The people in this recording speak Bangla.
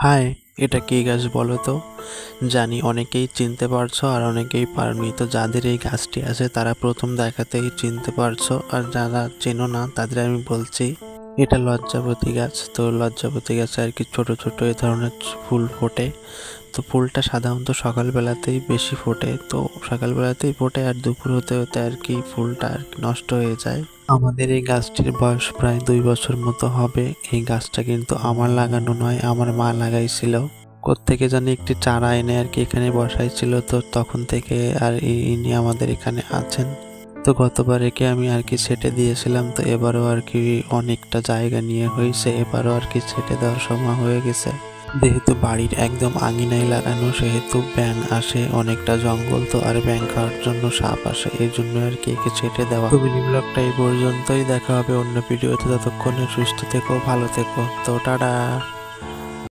হাই, এটা কি গাছ বলো তো? জানি অনেকেই চিনতে পারছো আর অনেকেই পারোনি। তো যাদের এই গাছটি আছে তারা প্রথম দেখাতেই চিনতে পারছো, আর যারা চেনো না তাদের আমি বলছি এটা লজ্জাবতী গাছ। তো লজ্জাবতী গাছে আর কি ছোট ছোট এই ধরনের ফুল ফোটে। তো ফুলটা সাধারণত সকালবেলাতেই বেশি ফোটে, তো সকালবেলাতেই ফোটে আর দুপুর হতে হতে আর কি ফুলটা আর কি নষ্ট হয়ে যায়। আমাদের এই গাছটির বয়স প্রায় 2 বছর মতো হবে। এই গাছটা কিন্তু আমার লাগানো নয়, আমার মা লাগাইছিল। কোত্থেকে জানি একটি চারা এনে আর কি এখানে বসাইছিল, তো তখন থেকে আর ইনি আমাদের এখানে আছেন। তো গতবার একে আমি আর কি ছেটে দিয়েছিলাম, তো এবারও আর কি অনেকটা জায়গা নিয়ে হয়েছে, এবারও আর কি ছেটে দেওয়ার সময় হয়ে গেছে। যেহেতু বাড়ির একদম আঙিনায় লাগানো, সেহেতু ব্যাঙ আসে, অনেকটা জঙ্গল তো, আর ব্যাঙ খাওয়ার জন্য সাপ আসে, এই জন্য আর কি একে ছেটে দেওয়া। তো মিনি ব্লগটা এই পর্যন্তই, দেখা হবে অন্য ভিডিওতে। ততক্ষণে সুস্থ থেকো, ভালো থেকো, তো টাটা।